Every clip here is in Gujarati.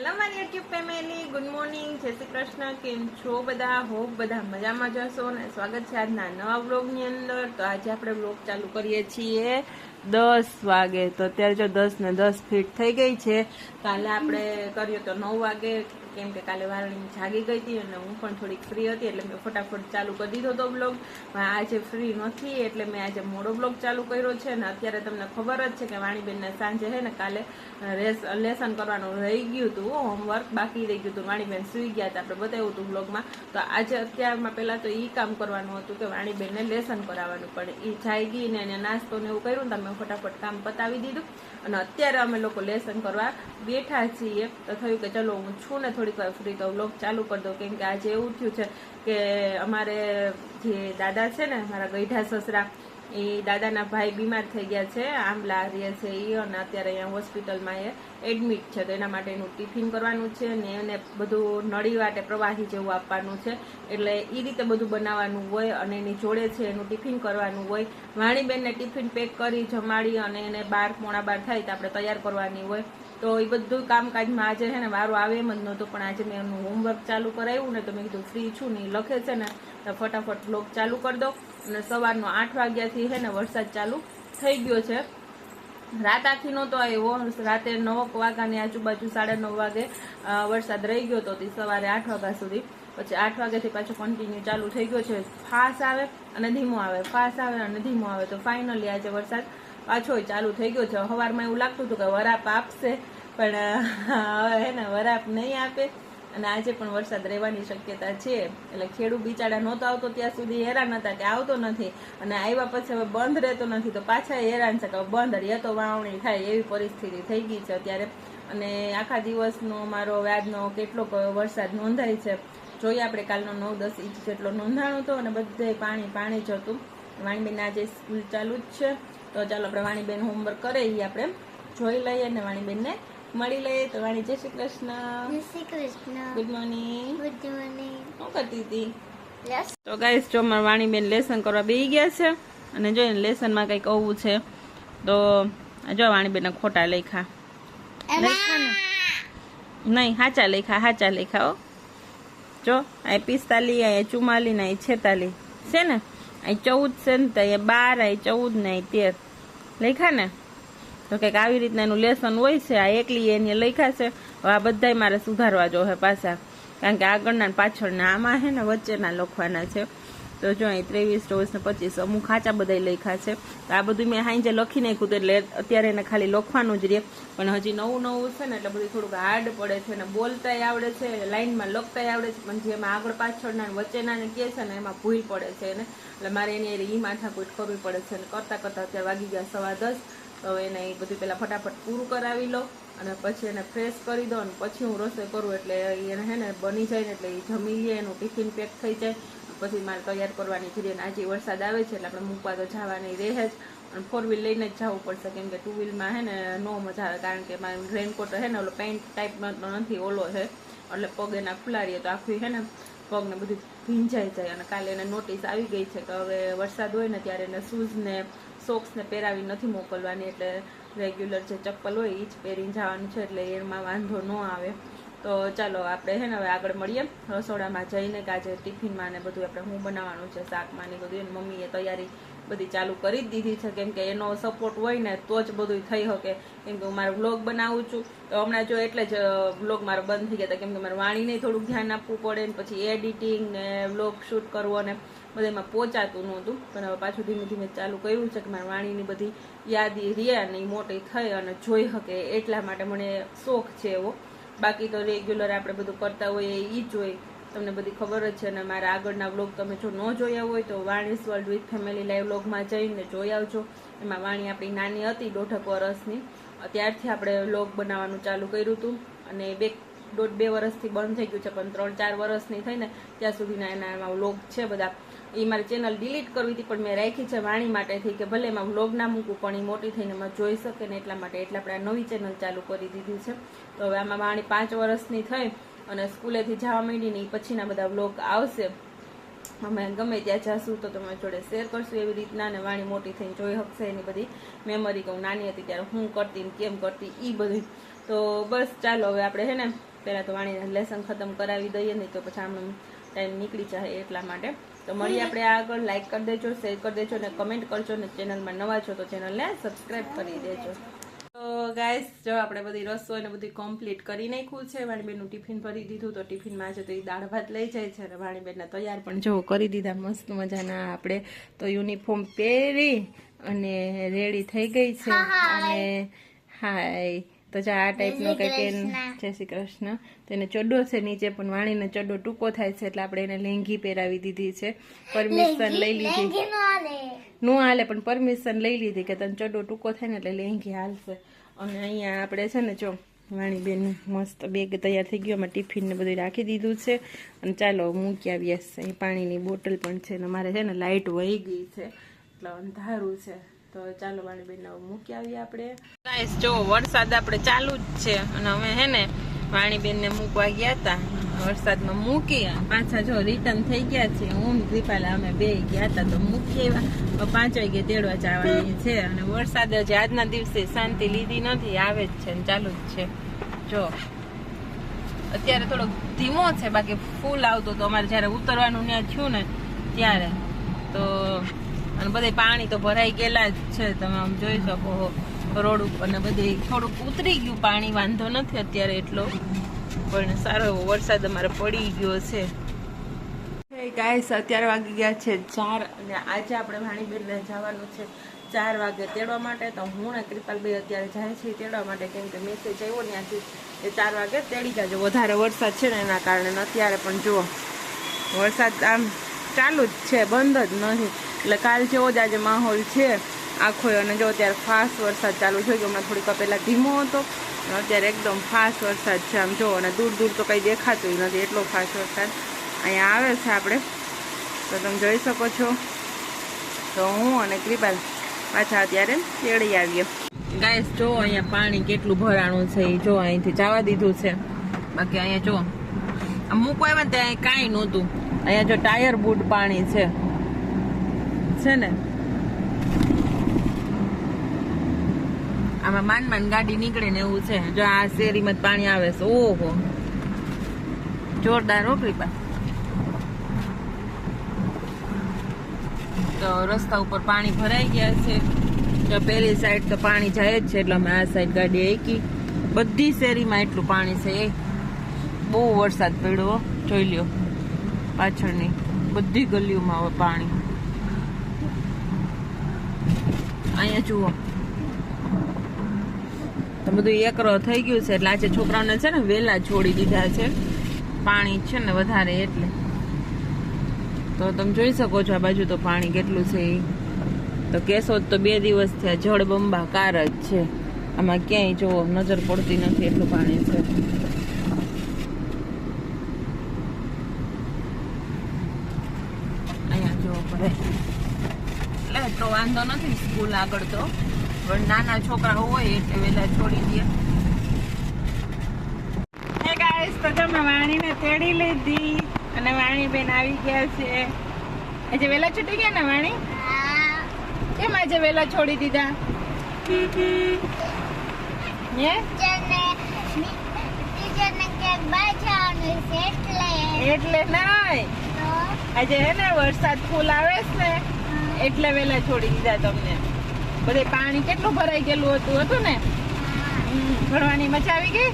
હેલો મારી યુટ્યુબ ફેમિલી, ગુડ મોર્નિંગ, જય શ્રી કૃષ્ણ. કેમ છો બધા? હોપ બધા મજામાં જશો ને સ્વાગત છે આજના નવા વ્લોગની અંદર. તો આજે આપણે વ્લોગ ચાલુ કરીએ છીએ 10 વાગે. તો અત્યારે જો 10 ને 10 ફીટ થઈ ગઈ છે. કાલે આપણે કર્યો તો 9 વાગે, કેમ કે કાલે વારણી જાગી ગઈ હતી અને હું પણ થોડીક ફ્રી હતી એટલે મેં ફટાફટ ચાલુ કરી દીધો હતો બ્લોગ. આજે ફ્રી નથી એટલે મેં આજે મોડો બ્લોગ ચાલુ કર્યો છે. ને અત્યારે તમને ખબર જ છે કે વાણીબેનને સાંજે છે ને કાલે લેસન કરવાનું રહી ગયું હતું, હોમવર્ક બાકી રહી ગયું હતું. વાણીબેન સુઈ ગયા હતા, આપણે બતાવ્યું હતું બ્લોગમાં. તો આજે અત્યારમાં પહેલા તો એ કામ કરવાનું હતું કે વાણીબેનને લેસન કરાવવાનું, પણ એ જાગી ને એને નાસ્તો ને એવું કર્યું ને તમે ફટાફટ કામ પતાવી દીધું. અને અત્યારે અમે લોકો લેસન કરવા બેઠા છીએ. તો થયું કે ચલો હું છું ને થોડીક વાર ફ્રી તો વ્લોગ ચાલુ કરી દઉં, કેમ કે આજે એવું થયું છે કે અમારે જે દાદા છે ને મારા ગઈઢા સસરા, એ દાદાના ભાઈ બીમાર થઈ ગયા છે, આંબલા રહે છે એ, અને અત્યારે અહીંયા હોસ્પિટલમાં એ એડમિટ છે. તો એના માટે એનું ટિફિન કરવાનું છે ને એને બધું નળી વાટે પ્રવાહી જેવું આપવાનું છે, એટલે એ રીતે બધું બનાવવાનું હોય અને એની જોડે છે એનું ટિફિન કરવાનું હોય. વાણીબેનને ટિફિન પેક કરી જમાડી અને એને 12:15 થાય તો આપણે તૈયાર કરવાની હોય. તો એ બધું કામકાજમાં આજે છે ને વારો આવે એમ જ નહોતો, પણ આજે મેં એમનું હોમવર્ક ચાલુ કરાવ્યું ને તો મેં કીધું ફ્રી છું ને લખે છે ને તો ફટાફટ બ્લોગ ચાલુ કરી દો. અને સવારનો 8 વાગ્યાથી છે ને વરસાદ ચાલુ થઈ ગયો છે. રાત આખી નહોતો આવ્યો, રાતે 9 વાગ્યાની આજુબાજુ 9:30 વાગે વરસાદ રહી ગયો હતો સવારે 8 વાગ્યા સુધી. પછી 8 વાગ્યાથી પાછો કન્ટિન્યુ ચાલુ થઈ ગયો છે. ફાસ્ટ આવે અને ધીમો આવે, ફાસ્ટ આવે અને ધીમો આવે. તો ફાઇનલી આજે વરસાદ પાછો ચાલુ થઈ ગયો છે. સવારમાં એવું લાગતું હતું કે વરાપ આપશે, પણ હવે હે ને વરાપ નહીં આપે અને આજે પણ વરસાદ રહેવાની શક્યતા છે. એટલે ખેડૂત બિચારા નહોતો આવતો ત્યાં સુધી હેરાન હતા કે આવતો નથી, અને આવ્યા પછી હવે બંધ રહેતો નથી તો પાછા હેરાન છે કે બંધ રહે તો વાવણી થાય એવી પરિસ્થિતિ થઈ ગઈ છે અત્યારે. અને આખા દિવસનો મારો વ્યાજનો કેટલોક વરસાદ નોંધાય છે જોઈએ આપણે. કાલનો 9-10 ઇંચ જેટલો નોંધાણો હતો અને બધે પાણી જ હતું. વાણીબેન આજે સ્કૂલ ચાલુ જ છે, તો ચાલો આપણે વાણીબેન હોમવર્ક કરે એ આપણે જોઈ લઈએ અને વાણીબેનને મળી લઈએ. તો વાણી જય શ્રી કૃષ્ણ. જય Shri Krishna. Good morning. Good morning. શું કરતી હતી? તો ગાઈસ જો મારા વાણીબેન લેસન કરવા બેસી ગયા છે અને જો એને લેસનમાં કંઈક આવું છે. તો જો વાણીબેન ખોટા લખ્યા નહીં, હાચા લખ્યા હો. જો આ 45, આ 44 ને 46 છે ને, આ 14 છે ને, તો એ 12, આ 14 ને 13 લખ્યા ને. તો કંઈક આવી રીતના એનું લેસન હોય છે. આ એકલી એને લખ્યા છે. હવે આ બધાય મારે સુધારવા જો હે પાછા, કારણ કે આગળના પાછળના આમાં છે ને વચ્ચેના લખવાના છે. તો જો અહીં 23, 24 ને 25 અમુક ખાચા બધા લખ્યા છે. તો આ બધું મેં હાંજે લખી નાખ્યું હતું, એટલે અત્યારે એને ખાલી લખવાનું જ રહે. પણ હજી નવું છે ને એટલે બધું થોડુંક હાર્ડ પડે છે ને બોલતાય આવડે છે, લાઈનમાં લખતાય આવડે છે, પણ જેમાં આગળ પાછળના વચ્ચેના ને કહે છે ને એમાં ભૂલ પડે છે એને. એટલે મારે એની એ માથાકૂટ કરવી પડે છે. અને કરતાં અત્યારે વાગી ગયા 10:15. તો એને એ બધું પહેલાં ફટાફટ પૂરું કરાવી લો અને પછી એને ફ્રેશ કરી દો અને પછી હું રસોઈ કરું, એટલે એને હે ને બની જાય ને એટલે એ જમી લે, એનું ટિફિન પેક થઈ જાય. પછી મારે તૈયાર કરવાની છે. આજે વરસાદ આવે છે એટલે આપણે મૂકવા તો જવાની રહે જ, અને 4 વ્હીલ લઈને જ જવું પડશે, કેમ કે 2 વ્હીલમાં હે ને નો મજા આવે, કારણ કે મારે રેનકોટ હે ને ઓલો પેન્ટ ટાઈપનો નથી, ઓલો છે એટલે પગ એના ખુલાડીએ તો આખું હે ને પગને બધું ભીંજાઈ જાય. અને કાલે એને નોટિસ આવી ગઈ છે કે હવે વરસાદ હોય ને ત્યારે એને શૂઝ ને સોક્સને પહેરાવી નથી મોકલવાની, એટલે રેગ્યુલર જે ચપ્પલ હોય એ જ પહેરીને જવાનું છે, એટલે એમાં વાંધો ન આવે. તો ચાલો આપણે હે ને હવે આગળ મળીએ રસોડામાં જઈને, કે આજે ટિફિનમાં ને બધું આપણે હું બનાવવાનું છે, શાકમાં ને બધું. એની મમ્મીએ તૈયારી બધી ચાલુ કરી જ દીધી છે, કેમ કે એનો સપોર્ટ હોય ને તો જ બધું થઈ શકે. કેમ કે હું મારો વ્લોગ બનાવું છું તો હમણાં જો એટલે જ વ્લોગ મારો બંધ થઈ ગયા હતા, કેમ કે મારે વાણીને થોડુંક ધ્યાન આપવું પડે ને પછી એડિટિંગ ને વ્લોગ શૂટ કરવો ને બધામાં પહોંચાતું નહોતું. પણ હવે પાછું ધીમે ધીમે ચાલુ કર્યું છે કે મારી વાણીની બધી યાદી રહે અને એ મોટી થઈ અને જોઈ શકે, એટલા માટે મને શોખ છે એવો. બાકી તો રેગ્યુલર આપણે બધું કરતા હોઈએ એ જ હોય, તમને બધી ખબર જ છે. અને મારા આગળના વ્લોગ તમે જો ન જોયા હોય તો વાણીસ વર્લ્ડ વિથ ફેમિલી લાઈવ વ્લોગમાં જઈને જોઈ આવજો. એમાં વાણી આપણી નાની હતી 1.5 વર્ષની, ત્યારથી આપણે વ્લોગ બનાવવાનું ચાલુ કર્યું હતું, અને 1.5-2 વર્ષથી બંધ થઈ ગયું છે, પણ 3-4 વર્ષની થઈને ત્યાં સુધીના એના વ્લોગ છે બધા. એ મારી ચેનલ ડિલીટ કરવી હતી પણ મેં રાખી છે વાણી માટેથી, કે ભલે એમાં વ્લોગ ના મૂકું પણ એ મોટી થઈને એમાં જોઈ શકે ને, એટલા માટે એટલે આપણે આ નવી ચેનલ ચાલુ કરી દીધી છે. તો હવે આમાં વાણી 5 વર્ષની થઈ અને સ્કૂલેથી જવા માંડીને એ પછીના બધા વ્લોગ આવશે. અમે ગમે ત્યાં જાશું તો તમારી જોડે શેર કરશું એવી રીતના, અને વાણી મોટી થઈને જોઈ શકશે એની બધી મેમરી, કે હું નાની હતી ત્યારે હું કરતી ને કેમ કરતી એ બધી. તો બસ ચાલો હવે આપણે છે ને પહેલાં તો વાણીને લેસન ખતમ કરાવી દઈએ નહીં તો પછી આમ ટાઈમ નીકળી જાય એટલા માટે. તો મળીએ આપણે આગળ. લાઈક કરી દેજો, શેર કરી દેજો અને કમેન્ટ કરજો. ને ચેનલમાં નવા છો તો ચેનલને સબસ્ક્રાઈબ કરી દેજો. તો ગાઈસ જો આપણે બધી રસોઈ ને બધું કમ્પ્લીટ કરી નાખ્યું છે. વાણીબેનનું ટિફિન ભરી દીધું. તો ટિફિનમાં છે તો એ દાળ ભાત લઈ જાય છે અને વાણીબેનના તૈયાર પણ જો કરી દીધા મસ્ત મજાના. આપણે તો યુનિફોર્મ પહેરી અને રેડી થઈ ગઈ છે. અને હાય તો આ ટાઈપનો કંઈક જય શ્રી કૃષ્ણ. તો એને ચડ્ડો છે નીચે, પણ વાણીને ચડ્ડો ટૂંકો થાય છે એટલે આપણે એને લેંઘી પહેરાવી દીધી છે. પરમિશન લઈ લીધી. નો હાલે પણ પરમિશન લઈ લીધી કે તને ચડ્ડો ટૂંકો થાય ને એટલે લેંઘી હાલશે. અને અહીંયા આપણે છે ને જો વાણીબેન મસ્ત બેગ તૈયાર થઈ ગયો. એમાં ટિફિન ને બધું રાખી દીધું છે. અને ચાલો મૂકી આવીએ. અહીં પાણીની બોટલ પણ છે ને અમારે છે ને લાઇટ વહી ગઈ છે એટલે અંધારું છે. તો ચાલો વાણીબેન મૂકી આવીએ આપણે. ગાઈસ જો વરસાદ આપણે ચાલુ જ છે અને અમે હે ને વાણીબેનને મૂકવા ગયા હતા. વરસાદમાં મૂકી પાછા જો રિટર્ન થઈ ગયા છે. હું કૃપાલા અમે બે ગયા હતા તો મૂકી આવ્યા. 5 વાગે તેડવા જવાની છે અને વરસાદ હજી આજના દિવસે શાંતિ લીધી નથી, આવે જ છે ને ચાલુ જ છે. જો અત્યારે થોડોક ધીમો છે, બાકી ફૂલ આવતો તો અમારે જયારે ઉતરવાનું ત્યાં થયું ને ત્યારે તો. અને બધે પાણી તો ભરાઈ ગયેલા જ છે, તમે આમ જોઈ શકો રોડ ઉપર ને બધે થોડુંક ઉતરી ગયું પાણી. વાંધો નથી અત્યારે એટલો, પણ સારો એવો વરસાદ અમારે પડી ગયો છે. ગાઈસ અત્યારે વાગી ગયા છે 4 અને આજે આપણે વાણીબેનને જવાનું છે 4 વાગે તેડવા માટે. તો હું ને કૃપાલભાઈ અત્યારે જાય છે તેડવા માટે, કેમ કે મેસેજ આવ્યો ત્યાંથી એ 4 વાગે તેડી જાજો. વધારે વરસાદ છે ને એના કારણે. અત્યારે પણ જુઓ વરસાદ આમ ચાલુ જ છે, બંધ જ નથી. એટલે કાલ જેવો જ આજે માહોલ છે આખો. અને જો અત્યારે ફાસ્ટ વરસાદ ચાલુ થઈ ગયો. હમણાં થોડીક પહેલા ધીમો હતો, અત્યારે એકદમ ફાસ્ટ વરસાદ છે. આમ જો અને દૂર દૂર તો કંઈ દેખાતું નથી, એટલો ફાસ્ટ વરસાદ અહીંયા આવે છે આપણે. તો તમે જોઈ શકો છો. તો હું અને કૃપાલ પાછા અત્યારે તેડી આવીએ. ગાઈસ જો અહીંયા પાણી કેટલું ભરાણું છે એ જો અહીંથી જવા દીધું છે. બાકી અહીંયા જો આમ મૂકવા આવ્યા ને ત્યાં કાંઈ નહોતું. અહીંયા જો ટાયર બૂટ પાણી છે ને આમાં માંડ ગાડી નીકળે ને એવું છે. જો આ શેરીમાં પાણી આવે છે. ઓહો જોરદાર હો કૃપા. તો રસ્તા ઉપર પાણી ભરાઈ ગયા છે. તો પેલી સાઈડ તો પાણી જાય જ છે એટલે અમે આ સાઈડ ગાડી એકી. બધી શેરીમાં એટલું પાણી છે. બહુ વરસાદ પડ્યો, જોઈ લ્યો પાછળની બધી ગલીઓમાં હવે પાણી. અહીંયા જુઓ તો બધું એકરો થઈ ગયું છે. એટલે આજે છોકરાઓને છે ને વહેલા છોડી દીધા છે, પાણી છે ને વધારે એટલે. તો તમે જોઈ શકો છો આ બાજુ તો પાણી કેટલું છે. તો કેશોદ તો 2 દિવસ થયા જળબંબાકાર જ છે. આમાં ક્યાંય જો નજર પડતી નથી એટલું પાણી છે. અહીંયા જોવો પડે એટલે એટલો વાંધો નથી સ્કૂલ આગળ તો, પણ નાના છોકરા હોય એટલે વહેલા છોડી દે. હે ગાઈસ તો તમે વાણીને તેડી લીધી અને વાણીબેન આવી ગયા છે. આજે વહેલા છૂટી ગયા ને વાણી? કેમ આજે વહેલા છોડી દીધા? એટલે નહીં, આજે હે ને વરસાદ ફૂલ આવે છે ને એટલે વહેલા છોડી દીધા તમને. બધે પાણી કેટલું ભરાઈ ગયેલું હતું ને. ભણવાની મજા આવી ગઈ?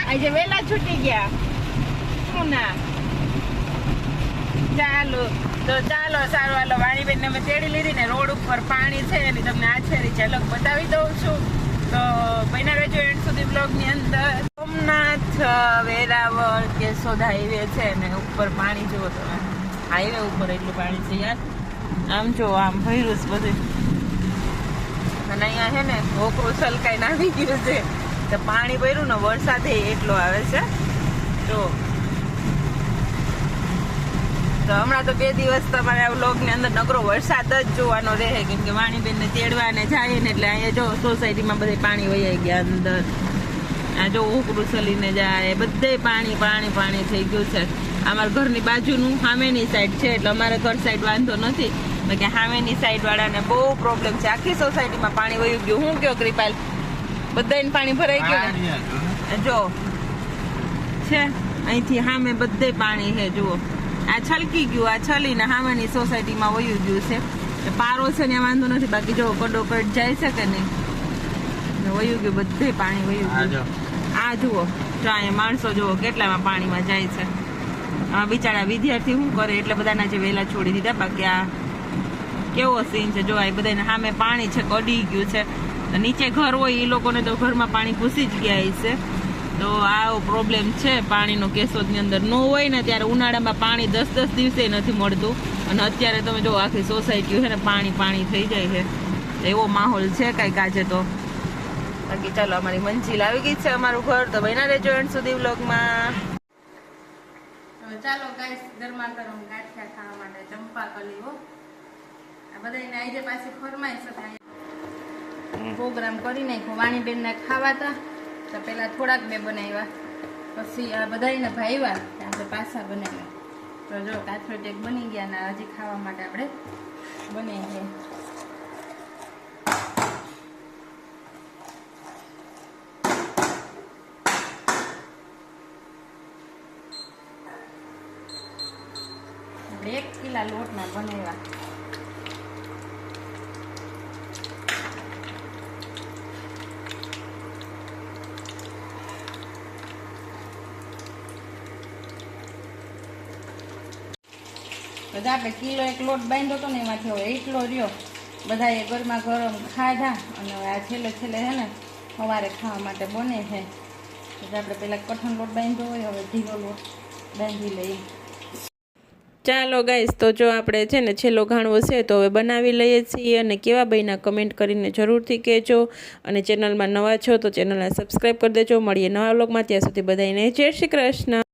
આજે વહેલા છૂટી ગયા. શું ના? ચાલો તો ચાલો સારું હાલો. વાણીબેન ને અમે તેડી લીધી ને રોડ ઉપર પાણી છે એની તમને આછેરી ઝલક બતાવી દઉં છું. તો બન્યા રહેજો એન્ડ સુધી બ્લોગ ની અંદર. સોમનાથ વેરાવળ કેશોદ હાઈવે છે ને ઉપર પાણી જુઓ તમે. હાઈવે ઉપર એટલું પાણી છે યાર. આમ જો આમ ભર્યું છે બધું. અને અહીંયા છે ને ઓકરું સલકાઈને આવી ગયું છે તો પાણી ભર્યું ને વરસાદ એટલો આવે છે જો. તો હમણાં તો 2 દિવસ તમારે આ વ્લોગ ની અંદર નકરો વરસાદ જ જોવાનો રહે, કેમ કે વાણીબેન ને તેડવા ને જાય ને એટલે અહીંયા જો સોસાયટીમાં બધે પાણી વહી ગયા અંદર. આ જો ઓકરું સલીને જાય બધે પાણી પાણી પાણી થઈ ગયું છે. અમારા ઘરની બાજુનું સામેની સાઈડ છે એટલે અમારા ઘર સાઈડ વાંધો નથી, બાકી સામેની સાઈડ વાળાને બહુ પ્રોબ્લેમ છે. આખી સોસાયટીમાં પાણી વહી ગયું. હું કયો કૃપાલ? બધાને પાણી ભરાઈ ગયું જો છે અહીંથી સામે બધે પાણી છે જુઓ આ છલકી ગયું આ છલીને સામેની સોસાયટીમાં વયું ગયું છે પારો છે ને વાંધો નથી બાકી જો કડોકડ જાય છે કે નહીં વયું ગયું બધે પાણી વયું ગયું આ જુઓ જો અહીંયા માણસો જુઓ કેટલામાં પાણીમાં જાય છે આ બિચારા વિદ્યાર્થી શું કરે એટલે બધાના જે વહેલા છોડી દીધા બાકી આ કેવો સીન છે જો આ બધાને સામે પાણી છે કડી ગયું છે નીચે ઘર હોય એ લોકોને તો ઘરમાં પાણી ઘૂસી જ ગયા છે તો આવો પ્રોબ્લેમ છે પાણીનો કેશોદની અંદર ન હોય ને ત્યારે ઉનાળામાં પાણી 10-10 દિવસે નથી મળતું અને અત્યારે તમે જો આખી સોસાયટી છે ને પાણી થઈ જાય છે એવો માહોલ છે કાંઈક આજે તો બાકી ચાલો અમારી મંચિલ આવી ગઈ છે અમારું ઘર તો બન્યા રહેજો એન્ડ સુધી વ્લોગમાં ચાલો ગાઈસ ગરમા ગરમ ગાંઠિયા ખાવા માટે ચંપા કલીઓ આ બધાને આજે પાછી ફરમાઈશ હતા પ્રોગ્રામ કરી નાખ્યો વાણીબેનને ખાવાતા તો પેલા થોડાક બે બનાવ્યા પછી આ બધાને ભાવ્યા આપણે પાછા બનાવ્યા તો જો કાથરોટ એક બની ગયા ને હજી ખાવા માટે આપણે બનાવીએ આપણે 1 કિલો લોટના બનાવ્યા બધા આપણે કિલો 1 લોટ બાંધ્યો હતો ને એમાંથી હવે એટલો રહ્યો બધાએ ગરમા ગરમ ખાધા અને આ છેલ્લે છે ને સવારે ખાવા માટે બને છે એટલે આપણે પહેલાં કઠણ લોટ બાંધ્યો હોય હવે ઢીલો લોટ બાંધી લઈએ ચાલો ગાઈસ તો જો આપણે છે ને છેલ્લો ઘાણવો છે તો હવે બનાવી લઈએ છીએ અને કેવા બન્યા કમેન્ટ કરીને જરૂરથી કહેજો અને ચેનલમાં નવા છો તો ચેનલને સબસ્ક્રાઈબ કરી દેજો મળીએ નવા વ્લોગમાં ત્યાં સુધી બધાને જય શ્રી કૃષ્ણ